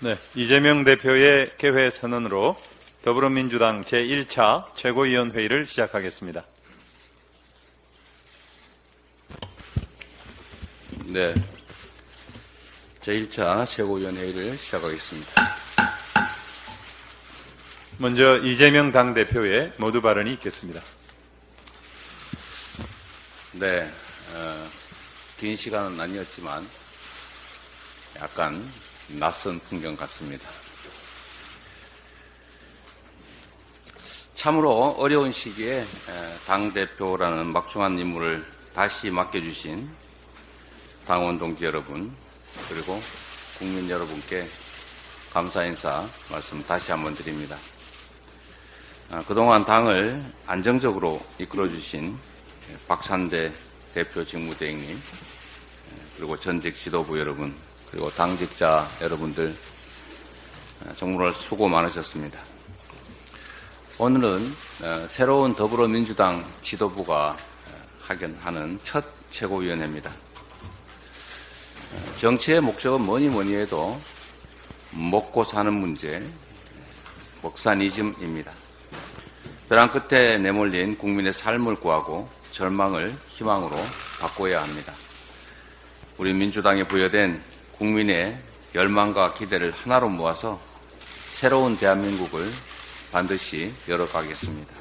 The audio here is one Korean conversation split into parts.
네, 이재명 대표의 개회 선언으로 더불어민주당 제1차 최고위원회의를 시작하겠습니다. 네, 제1차 최고위원회의를 시작하겠습니다. 먼저 이재명 당대표의 모두 발언이 있겠습니다. 네, 긴 시간은 아니었지만 약간 낯선 풍경 같습니다. 참으로 어려운 시기에 당대표라는 막중한 임무를 다시 맡겨주신 당원 동지 여러분, 그리고 국민 여러분께 감사 인사 말씀 다시 한번 드립니다. 그동안 당을 안정적으로 이끌어주신 박찬대 대표 직무대행님, 그리고 전직 지도부 여러분, 그리고 당직자 여러분들 정말 수고 많으셨습니다. 오늘은 새로운 더불어민주당 지도부가 하는 첫 최고위원회입니다. 정치의 목적은 뭐니 해도 먹고 사는 문제, 먹사니즘입니다. 벼랑 끝에 내몰린 국민의 삶을 구하고 절망을 희망으로 바꿔야 합니다. 우리 민주당에 부여된 국민의 열망과 기대를 하나로 모아서 새로운 대한민국을 반드시 열어가겠습니다.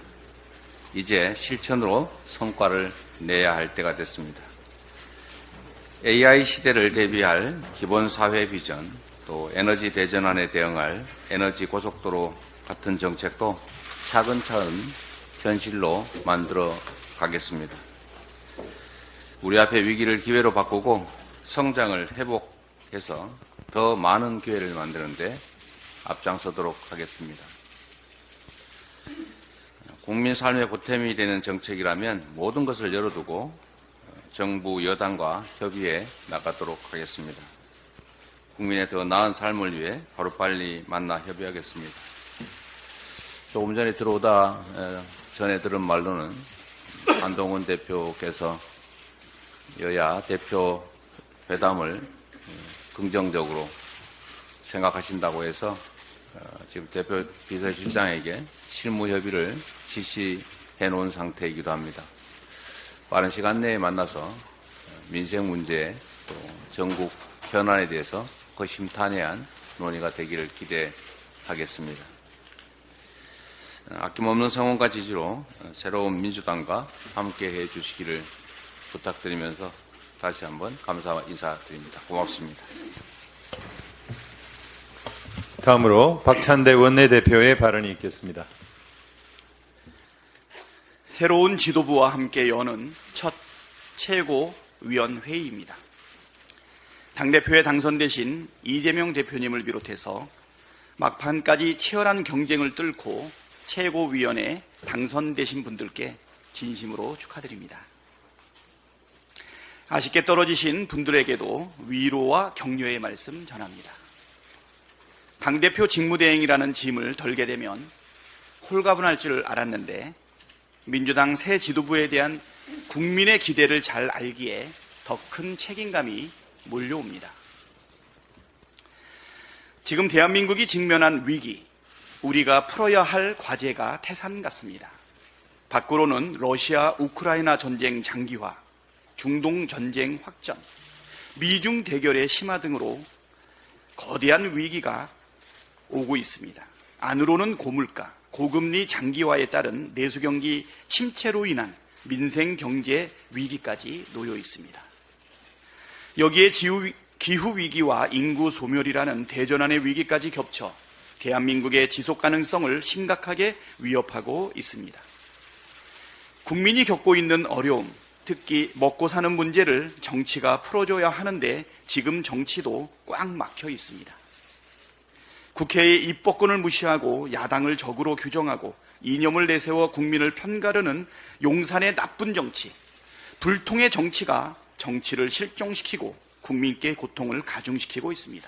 이제 실천으로 성과를 내야 할 때가 됐습니다. AI 시대를 대비할 기본 사회 비전, 또 에너지 대전환에 대응할 에너지 고속도로 같은 정책도 차근차근 현실로 만들어 가겠습니다. 우리 앞에 위기를 기회로 바꾸고 성장을 회복해서 더 많은 기회를 만드는데 앞장서도록 하겠습니다. 국민 삶의 보탬이 되는 정책이라면 모든 것을 열어두고 정부 여당과 협의해 나가도록 하겠습니다. 국민의 더 나은 삶을 위해 하루빨리 만나 협의하겠습니다. 조금 전에 들어오다 전에 들은 말로는 한동훈 대표께서 여야 대표 회담을 긍정적으로 생각하신다고 해서 지금 대표 비서실장에게 실무 협의를 지시해 놓은 상태이기도 합니다. 빠른 시간 내에 만나서 민생 문제 또 전국 현안에 대해서 허심탄회한 논의가 되기를 기대하겠습니다. 아낌없는 성원과 지지로 새로운 민주당과 함께해 주시기를 부탁드리면서 다시 한번 감사 인사드립니다. 고맙습니다. 다음으로 박찬대 원내대표의 발언이 있겠습니다. 새로운 지도부와 함께 여는 첫 최고위원회의입니다. 당대표에 당선되신 이재명 대표님을 비롯해서 막판까지 치열한 경쟁을 뚫고 최고위원에 당선되신 분들께 진심으로 축하드립니다. 아쉽게 떨어지신 분들에게도 위로와 격려의 말씀 전합니다. 당대표 직무대행이라는 짐을 덜게 되면 홀가분할 줄 알았는데 민주당 새 지도부에 대한 국민의 기대를 잘 알기에 더 큰 책임감이 몰려옵니다. 지금 대한민국이 직면한 위기, 우리가 풀어야 할 과제가 태산 같습니다. 밖으로는 러시아 우크라이나 전쟁 장기화, 중동 전쟁 확전, 미중 대결의 심화 등으로 거대한 위기가 오고 있습니다. 안으로는 고물가, 고금리 장기화에 따른 내수경기 침체로 인한 민생 경제 위기까지 놓여 있습니다. 여기에 기후위기와 인구 소멸이라는 대전환의 위기까지 겹쳐 대한민국의 지속 가능성을 심각하게 위협하고 있습니다. 국민이 겪고 있는 어려움, 특히 먹고 사는 문제를 정치가 풀어줘야 하는데 지금 정치도 꽉 막혀 있습니다. 국회의 입법권을 무시하고 야당을 적으로 규정하고 이념을 내세워 국민을 편가르는 용산의 나쁜 정치, 불통의 정치가 정치를 실종시키고 국민께 고통을 가중시키고 있습니다.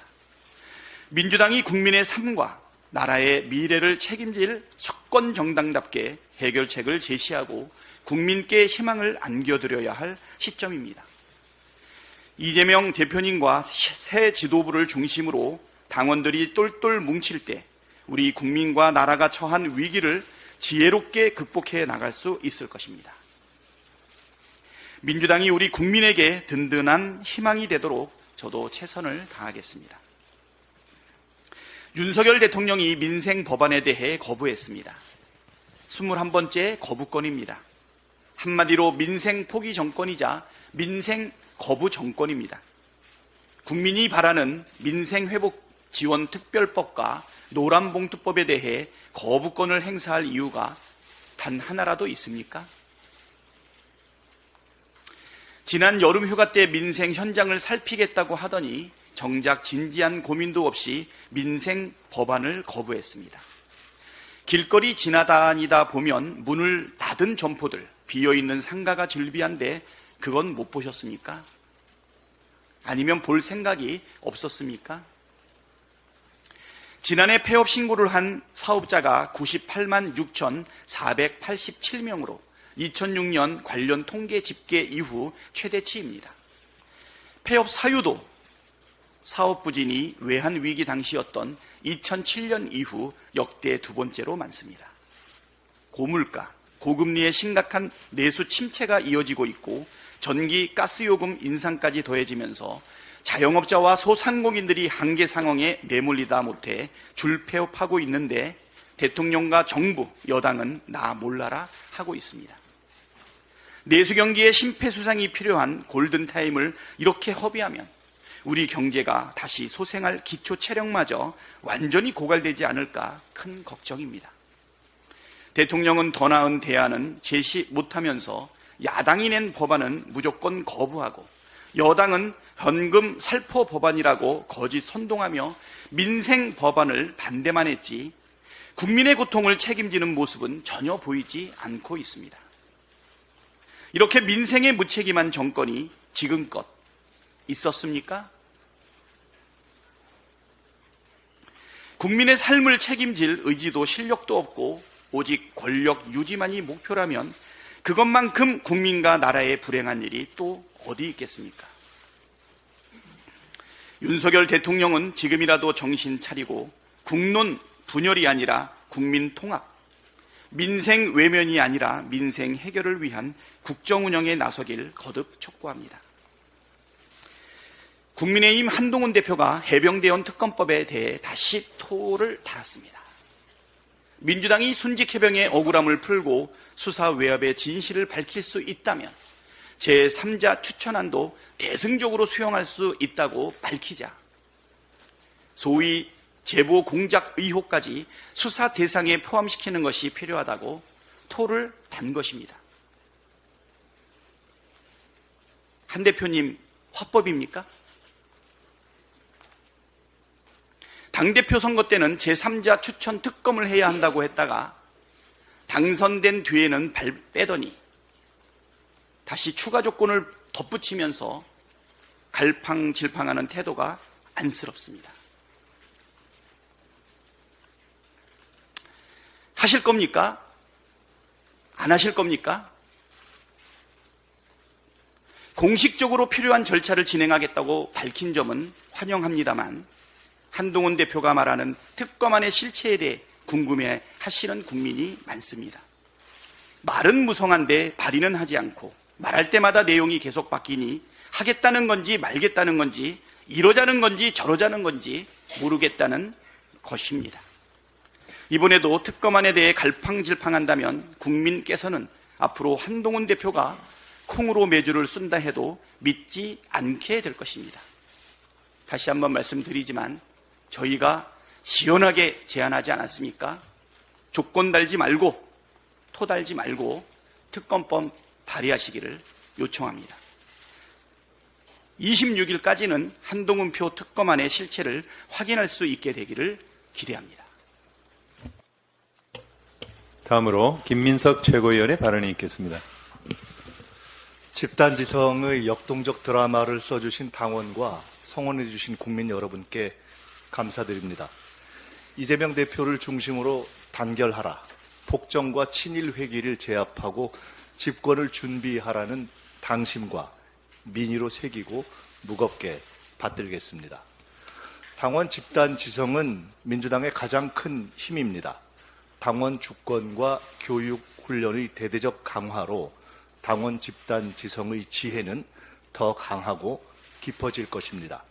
민주당이 국민의 삶과 나라의 미래를 책임질 수권 정당답게 해결책을 제시하고 국민께 희망을 안겨드려야 할 시점입니다. 이재명 대표님과 새 지도부를 중심으로 당원들이 똘똘 뭉칠 때 우리 국민과 나라가 처한 위기를 지혜롭게 극복해 나갈 수 있을 것입니다. 민주당이 우리 국민에게 든든한 희망이 되도록 저도 최선을 다하겠습니다. 윤석열 대통령이 민생 법안에 대해 거부했습니다. 21번째 거부권입니다. 한마디로 민생 포기 정권이자 민생 거부 정권입니다. 국민이 바라는 민생 회복 지원 특별법과 노란봉투법에 대해 거부권을 행사할 이유가 단 하나라도 있습니까? 지난 여름 휴가 때 민생 현장을 살피겠다고 하더니 정작 진지한 고민도 없이 민생 법안을 거부했습니다. 길거리 지나다니다 보면 문을 닫은 점포들, 비어있는 상가가 즐비한데 그건 못 보셨습니까? 아니면 볼 생각이 없었습니까? 지난해 폐업 신고를 한 사업자가 98만 6,487명으로 2006년 관련 통계 집계 이후 최대치입니다. 폐업 사유도 사업 부진이 외환 위기 당시였던 2007년 이후 역대 두 번째로 많습니다. 고물가, 고금리의 심각한 내수 침체가 이어지고 있고 전기, 가스요금 인상까지 더해지면서 자영업자와 소상공인들이 한계 상황에 내몰리다 못해 줄폐업하고 있는데 대통령과 정부, 여당은 나 몰라라 하고 있습니다. 내수 경기에 심폐소생이 필요한 골든타임을 이렇게 허비하면 우리 경제가 다시 소생할 기초 체력마저 완전히 고갈되지 않을까 큰 걱정입니다. 대통령은 더 나은 대안은 제시 못하면서 야당이 낸 법안은 무조건 거부하고 여당은 현금 살포 법안이라고 거짓 선동하며 민생 법안을 반대만 했지 국민의 고통을 책임지는 모습은 전혀 보이지 않고 있습니다. 이렇게 민생에 무책임한 정권이 지금껏 있었습니까? 국민의 삶을 책임질 의지도 실력도 없고 오직 권력 유지만이 목표라면 그것만큼 국민과 나라에 불행한 일이 또 어디 있겠습니까? 윤석열 대통령은 지금이라도 정신 차리고 국론 분열이 아니라 국민 통합, 민생 외면이 아니라 민생 해결을 위한 국정 운영에 나서길 거듭 촉구합니다. 국민의힘 한동훈 대표가 해병대원 특검법에 대해 다시 토를 달았습니다. 민주당이 순직 해병의 억울함을 풀고 수사 외압의 진실을 밝힐 수 있다면 제3자 추천안도 대승적으로 수용할 수 있다고 밝히자 소위 제보 공작 의혹까지 수사 대상에 포함시키는 것이 필요하다고 토를 단 것입니다. 한 대표님, 화법입니까? 당대표 선거 때는 제3자 추천 특검을 해야 한다고 했다가 당선된 뒤에는 발 빼더니 다시 추가 조건을 덧붙이면서 갈팡질팡하는 태도가 안쓰럽습니다. 하실 겁니까? 안 하실 겁니까? 공식적으로 필요한 절차를 진행하겠다고 밝힌 점은 환영합니다만 한동훈 대표가 말하는 특검안의 실체에 대해 궁금해 하시는 국민이 많습니다. 말은 무성한데 발의는 하지 않고 말할 때마다 내용이 계속 바뀌니 하겠다는 건지 말겠다는 건지 이러자는 건지 저러자는 건지 모르겠다는 것입니다. 이번에도 특검안에 대해 갈팡질팡한다면 국민께서는 앞으로 한동훈 대표가 콩으로 메주를 쓴다 해도 믿지 않게 될 것입니다. 다시 한번 말씀드리지만 저희가 시원하게 제안하지 않았습니까? 조건 달지 말고 토 달지 말고 특검법 발의하시기를 요청합니다. 26일까지는 한동훈표 특검안의 실체를 확인할 수 있게 되기를 기대합니다. 다음으로 김민석 최고위원의 발언이 있겠습니다. 집단지성의 역동적 드라마를 써주신 당원과 성원해주신 국민 여러분께 감사드립니다. 이재명 대표를 중심으로 단결하라, 폭정과 친일 회기를 제압하고 집권을 준비하라는 당심과 민의로 새기고 무겁게 받들겠습니다. 당원 집단 지성은 민주당의 가장 큰 힘입니다. 당원 주권과 교육 훈련의 대대적 강화로 당원 집단 지성의 지혜는 더 강하고 깊어질 것입니다.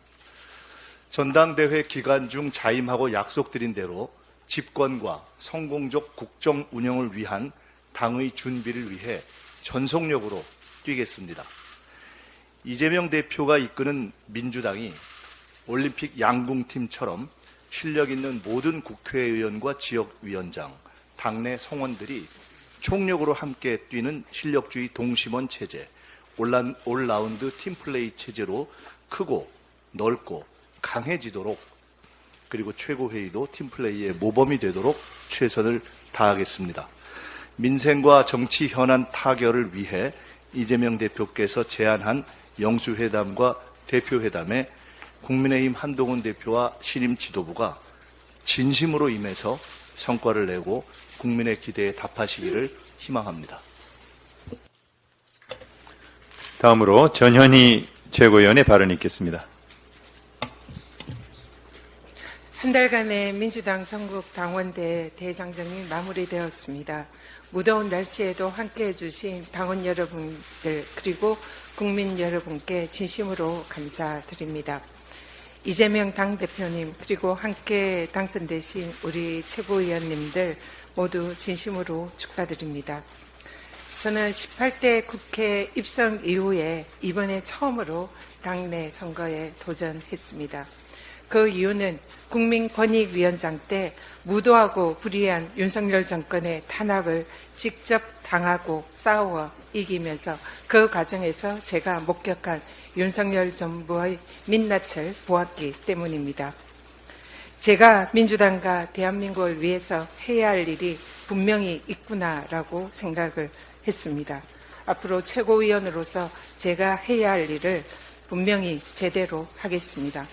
전당대회 기간 중 자임하고 약속드린 대로 집권과 성공적 국정 운영을 위한 당의 준비를 위해 전속력으로 뛰겠습니다. 이재명 대표가 이끄는 민주당이 올림픽 양궁팀처럼 실력 있는 모든 국회의원과 지역위원장, 당내 성원들이 총력으로 함께 뛰는 실력주의 동심원 체제, 올라운드 팀플레이 체제로 크고 넓고 강해지도록, 그리고 최고회의도 팀플레이의 모범이 되도록 최선을 다하겠습니다. 민생과 정치 현안 타결을 위해 이재명 대표께서 제안한 영수회담과 대표회담에 국민의힘 한동훈 대표와 신임 지도부가 진심으로 임해서 성과를 내고 국민의 기대에 답하시기를 희망합니다. 다음으로 전현희 최고위원의 발언이 있겠습니다. 한 달간의 민주당 전국 당원대 대장정이 마무리되었습니다. 무더운 날씨에도 함께해 주신 당원 여러분들 그리고 국민 여러분께 진심으로 감사드립니다. 이재명 당대표님 그리고 함께 당선되신 우리 최고위원님들 모두 진심으로 축하드립니다. 저는 18대 국회 입성 이후에 이번에 처음으로 당내 선거에 도전했습니다. 그 이유는 국민권익위원장 때 무도하고 불의한 윤석열 정권의 탄압을 직접 당하고 싸워 이기면서 그 과정에서 제가 목격한 윤석열 정부의 민낯을 보았기 때문입니다. 제가 민주당과 대한민국을 위해서 해야 할 일이 분명히 있구나라고 생각을 했습니다. 앞으로 최고위원으로서 제가 해야 할 일을 분명히 제대로 하겠습니다.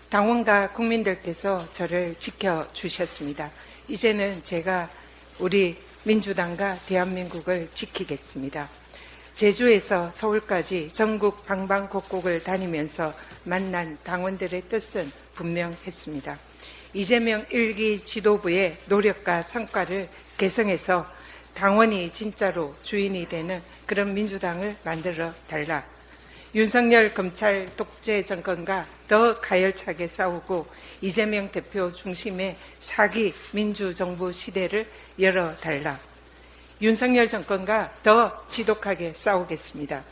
당원과 국민들께서 저를 지켜주셨습니다. 이제는 제가 우리 민주당과 대한민국을 지키겠습니다. 제주에서 서울까지 전국 방방곡곡을 다니면서 만난 당원들의 뜻은 분명했습니다. 이재명 1기 지도부의 노력과 성과를 개성해서 당원이 진짜로 주인이 되는 그런 민주당을 만들어 달라. 윤석열 검찰 독재 정권과 더 가열차게 싸우고 이재명 대표 중심의 사기 민주정부 시대를 열어달라. 윤석열 정권과 더 지독하게 싸우겠습니다.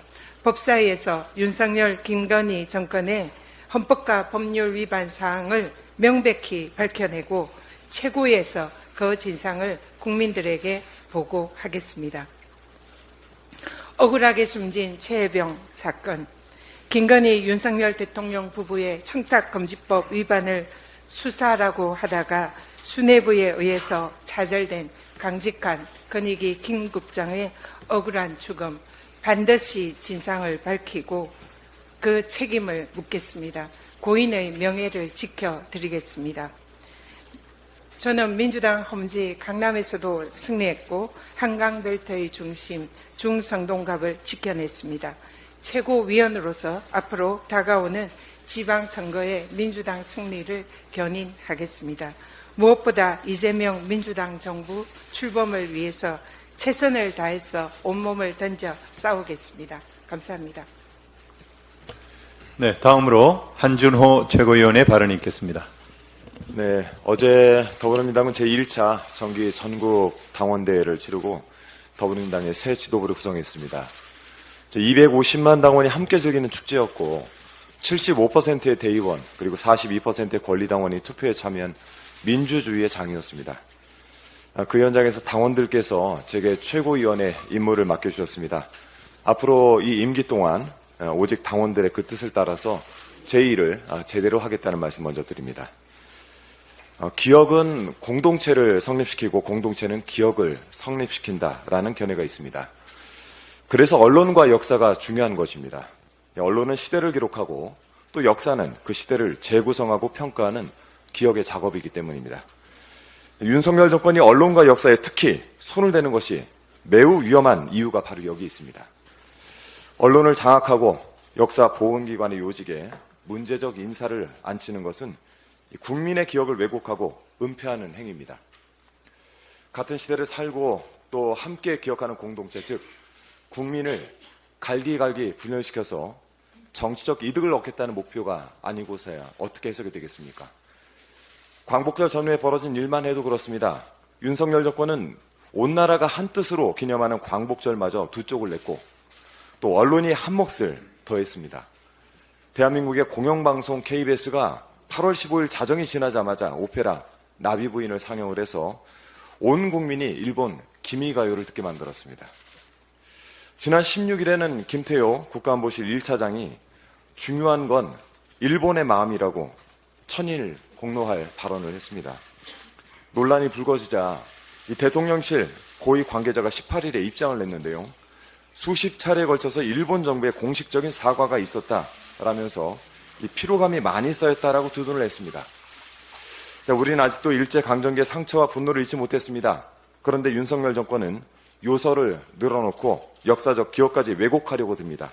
법사위에서 윤석열 김건희 정권의 헌법과 법률 위반 사항을 명백히 밝혀내고 최고위에서 그 진상을 국민들에게 보고하겠습니다. 억울하게 숨진 최혜병 사건, 김건희 윤석열 대통령 부부의 청탁금지법 위반을 수사라고 하다가 수뇌부에 의해서 차절된 강직한 건익위 김 국장의 억울한 죽음, 반드시 진상을 밝히고 그 책임을 묻겠습니다. 고인의 명예를 지켜드리겠습니다. 저는 민주당 험지 강남에서도 승리했고 한강벨트의 중심 중성동갑을 지켜냈습니다. 최고위원으로서 앞으로 다가오는 지방선거의 민주당 승리를 견인하겠습니다. 무엇보다 이재명 민주당 정부 출범을 위해서 최선을 다해서 온몸을 던져 싸우겠습니다. 감사합니다. 네, 다음으로 한준호 최고위원의 발언이 있겠습니다. 네, 어제 더불어민주당은 제1차 정기 전국 당원대회를 치르고 더불어민주당의 새 지도부를 구성했습니다. 250만 당원이 함께 즐기는 축제였고 75%의 대의원 그리고 42%의 권리당원이 투표에 참여한 민주주의의 장이었습니다. 그 현장에서 당원들께서 제게 최고위원의 임무를 맡겨주셨습니다. 앞으로 이 임기 동안 오직 당원들의 그 뜻을 따라서 제 일을 제대로 하겠다는 말씀 먼저 드립니다. 기억은 공동체를 성립시키고 공동체는 기억을 성립시킨다라는 견해가 있습니다. 그래서 언론과 역사가 중요한 것입니다. 언론은 시대를 기록하고 또 역사는 그 시대를 재구성하고 평가하는 기억의 작업이기 때문입니다. 윤석열 정권이 언론과 역사에 특히 손을 대는 것이 매우 위험한 이유가 바로 여기 있습니다. 언론을 장악하고 역사 보훈기관의 요직에 문제적 인사를 앉히는 것은 국민의 기억을 왜곡하고 은폐하는 행위입니다. 같은 시대를 살고 또 함께 기억하는 공동체, 즉 국민을 갈기갈기 분열시켜서 정치적 이득을 얻겠다는 목표가 아니고서야 어떻게 해석이 되겠습니까? 광복절 전후에 벌어진 일만 해도 그렇습니다. 윤석열 정권은 온 나라가 한뜻으로 기념하는 광복절마저 두 쪽을 냈고 또 언론이 한 몫을 더했습니다. 대한민국의 공영방송 KBS가 8월 15일 자정이 지나자마자 오페라 나비부인을 상영을 해서 온 국민이 일본 기미가요를 듣게 만들었습니다. 지난 16일에는 김태효 국가안보실 1차장이 중요한 건 일본의 마음이라고 천일 공로할 발언을 했습니다. 논란이 불거지자 이 대통령실 고위 관계자가 18일에 입장을 냈는데요. 수십 차례에 걸쳐서 일본 정부의 공식적인 사과가 있었다라면서 이 피로감이 많이 쌓였다라고 두둔을 했습니다. 우리는 아직도 일제강점기의 상처와 분노를 잊지 못했습니다. 그런데 윤석열 정권은 요설을 늘어놓고 역사적 기억까지 왜곡하려고 듭니다.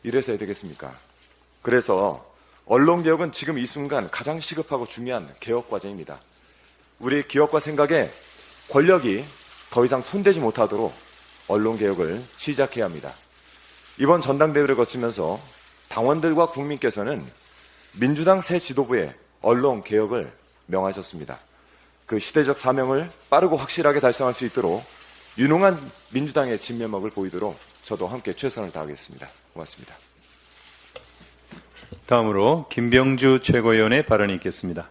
이래서 해야 되겠습니까? 그래서 언론개혁은 지금 이 순간 가장 시급하고 중요한 개혁 과제입니다. 우리 기억과 생각에 권력이 더 이상 손대지 못하도록 언론개혁을 시작해야 합니다. 이번 전당대회를 거치면서 당원들과 국민께서는 민주당 새 지도부의 언론개혁을 명하셨습니다. 그 시대적 사명을 빠르고 확실하게 달성할 수 있도록 유능한 민주당의 진면목을 보이도록 저도 함께 최선을 다하겠습니다. 고맙습니다. 다음으로 김병주 최고위원의 발언이 있겠습니다.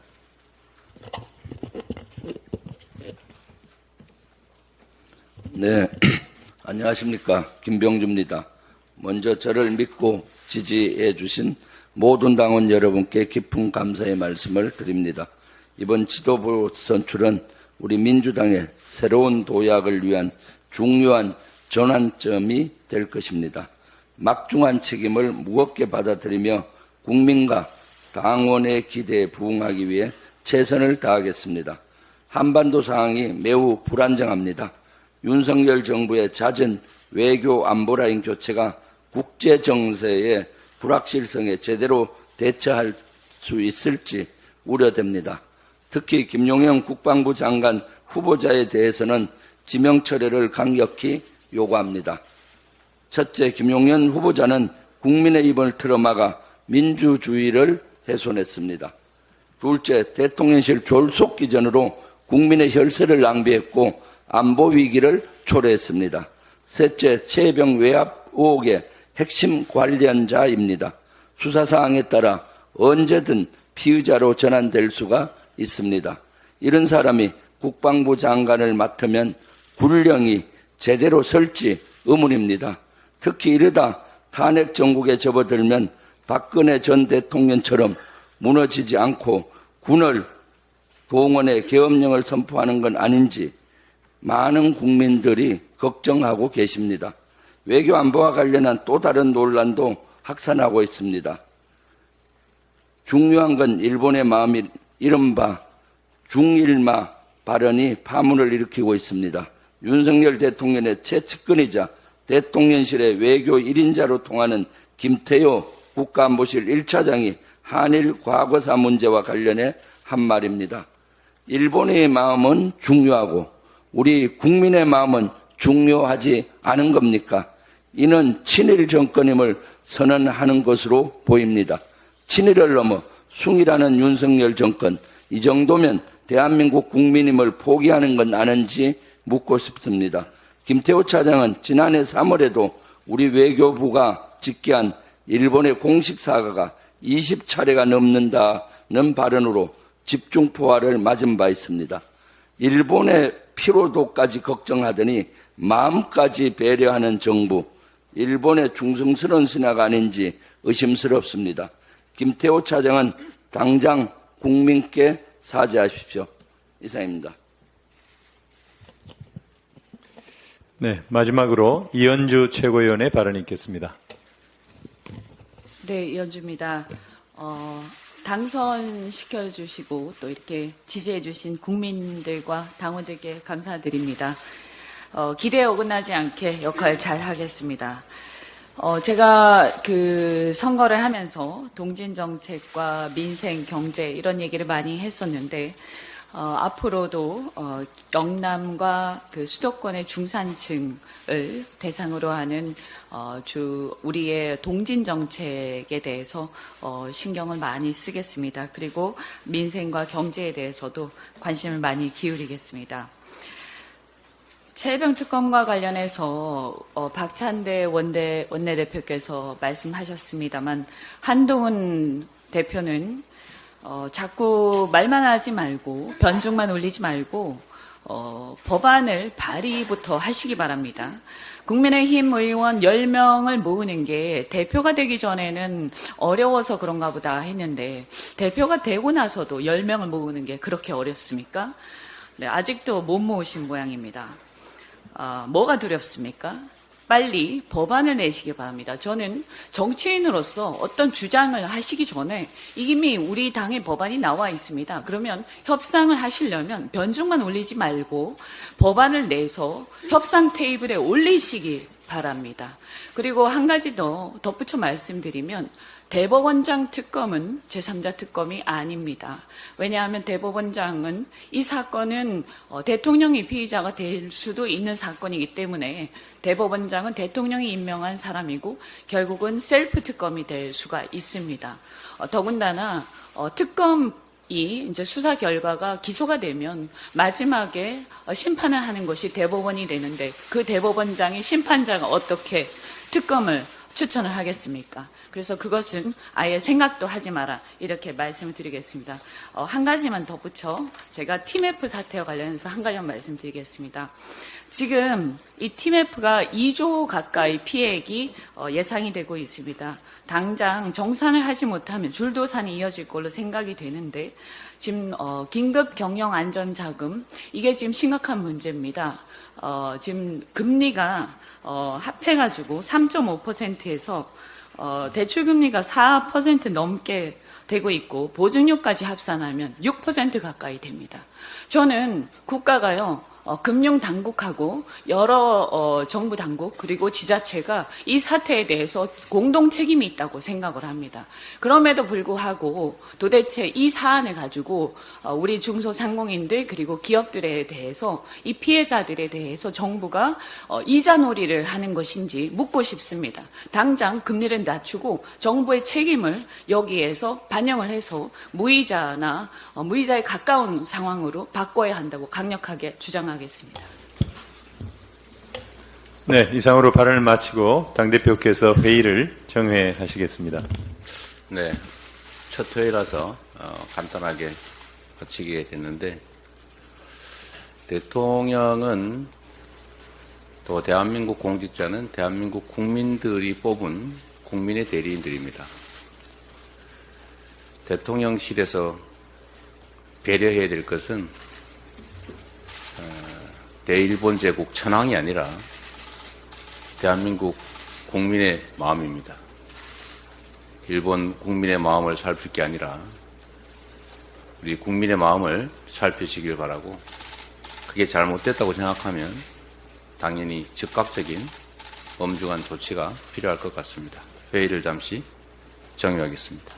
네, 안녕하십니까. 김병주입니다. 먼저 저를 믿고 지지해 주신 모든 당원 여러분께 깊은 감사의 말씀을 드립니다. 이번 지도부 선출은 우리 민주당의 새로운 도약을 위한 중요한 전환점이 될 것입니다. 막중한 책임을 무겁게 받아들이며 국민과 당원의 기대에 부응하기 위해 최선을 다하겠습니다. 한반도 상황이 매우 불안정합니다. 윤석열 정부의 잦은 외교 안보라인 교체가 국제 정세의 불확실성에 제대로 대처할 수 있을지 우려됩니다. 특히 김용현 국방부 장관 후보자에 대해서는 지명 철회를 강력히 요구합니다. 첫째, 김용현 후보자는 국민의 입을 틀어막아 민주주의를 훼손했습니다. 둘째, 대통령실 졸속 기전으로 국민의 혈세를 낭비했고 안보 위기를 초래했습니다. 셋째, 최혜병 외압 의혹의 핵심 관련자입니다. 수사사항에 따라 언제든 피의자로 전환될 수가 있습니다. 이런 사람이 국방부 장관을 맡으면 군령이 제대로 설지 의문입니다. 특히 이러다 탄핵 정국에 접어들면 박근혜 전 대통령처럼 무너지지 않고 군을 동원해 계엄령을 선포하는 건 아닌지 많은 국민들이 걱정하고 계십니다. 외교 안보와 관련한 또 다른 논란도 확산하고 있습니다. 중요한 건 일본의 마음이 이른바 중일마 발언이 파문을 일으키고 있습니다. 윤석열 대통령의 최측근이자 대통령실의 외교 1인자로 통하는 김태효 국가안보실 1차장이 한일 과거사 문제와 관련해 한 말입니다. 일본의 마음은 중요하고 우리 국민의 마음은 중요하지 않은 겁니까? 이는 친일 정권임을 선언하는 것으로 보입니다. 친일을 넘어 숭이라는 윤석열 정권, 이 정도면 대한민국 국민임을 포기하는 건 아는지 묻고 싶습니다. 김태호 차장은 지난해 3월에도 우리 외교부가 직기한 일본의 공식 사과가 20차례가 넘는다는 발언으로 집중포화를 맞은 바 있습니다. 일본의 피로도까지 걱정하더니 마음까지 배려하는 정부, 일본의 충성스러운 신하가 아닌지 의심스럽습니다. 김태호 차장은 당장 국민께 사죄하십시오. 이상입니다. 네, 마지막으로 이현주 최고위원의 발언이 있겠습니다. 네, 이현주입니다. 당선시켜주시고 또 이렇게 지지해주신 국민들과 당원들께 감사드립니다. 기대에 어긋나지 않게 역할 잘 하겠습니다. 제가 그 선거를 하면서 동진 정책과 민생, 경제 이런 얘기를 많이 했었는데, 앞으로도 영남과 그 수도권의 중산층을 대상으로 하는 우리의 동진 정책에 대해서 신경을 많이 쓰겠습니다. 그리고 민생과 경제에 대해서도 관심을 많이 기울이겠습니다. 최혜병 특검과 관련해서 박찬대 원내대표께서 말씀하셨습니다만, 한동훈 대표는 자꾸 말만 하지 말고 변죽만 올리지 말고 법안을 발의부터 하시기 바랍니다. 국민의힘 의원 10명을 모으는 게 대표가 되기 전에는 어려워서 그런가 보다 했는데, 대표가 되고 나서도 10명을 모으는 게 그렇게 어렵습니까? 네, 아직도 못 모으신 모양입니다. 뭐가 두렵습니까? 빨리 법안을 내시기 바랍니다. 저는 정치인으로서 어떤 주장을 하시기 전에 이미 우리 당의 법안이 나와 있습니다. 그러면 협상을 하시려면 변죽만 올리지 말고 법안을 내서 협상 테이블에 올리시기 바랍니다. 그리고 한 가지 더 덧붙여 말씀드리면, 대법원장 특검은 제3자 특검이 아닙니다. 왜냐하면 대법원장은 이 사건은 대통령이 피의자가 될 수도 있는 사건이기 때문에 대법원장은 대통령이 임명한 사람이고 결국은 셀프 특검이 될 수가 있습니다. 더군다나 특검이 이제 수사 결과가 기소가 되면 마지막에 심판을 하는 것이 대법원이 되는데, 그 대법원장이 심판자가 어떻게 특검을 추천을 하겠습니까? 그래서 그것은 아예 생각도 하지 마라, 이렇게 말씀을 드리겠습니다. 한 가지만 덧붙여 제가 TMF 사태와 관련해서 한 가지만 말씀드리겠습니다. 지금 이 TMF가 2조 가까이 피해액이 예상이 되고 있습니다. 당장 정산을 하지 못하면 줄도산이 이어질 걸로 생각이 되는데, 지금 긴급 경영 안전 자금, 이게 지금 심각한 문제입니다. 지금 금리가 합해가지고 3.5%에서 대출금리가 4% 넘게 되고 있고, 보증료까지 합산하면 6% 가까이 됩니다. 저는 국가가요, 금융당국하고 여러 정부 당국 그리고 지자체가 이 사태에 대해서 공동 책임이 있다고 생각을 합니다. 그럼에도 불구하고 도대체 이 사안을 가지고 우리 중소상공인들 그리고 기업들에 대해서, 이 피해자들에 대해서 정부가 이자놀이를 하는 것인지 묻고 싶습니다. 당장 금리를 낮추고 정부의 책임을 여기에서 반영을 해서 무이자나 무이자에 가까운 상황으로 바꿔야 한다고 강력하게 주장하겠습니다. 네, 이상으로 발언을 마치고 당대표께서 회의를 정회하시겠습니다. 네, 첫 회의라서 간단하게 거치게 됐는데, 대통령은 또 대한민국 공직자는 대한민국 국민들이 뽑은 국민의 대리인들입니다. 대통령실에서 배려해야 될 것은 대일본 제국 천황이 아니라 대한민국 국민의 마음입니다. 일본 국민의 마음을 살필 게 아니라 우리 국민의 마음을 살피시길 바라고, 그게 잘못됐다고 생각하면 당연히 즉각적인 엄중한 조치가 필요할 것 같습니다. 회의를 잠시 정회하겠습니다.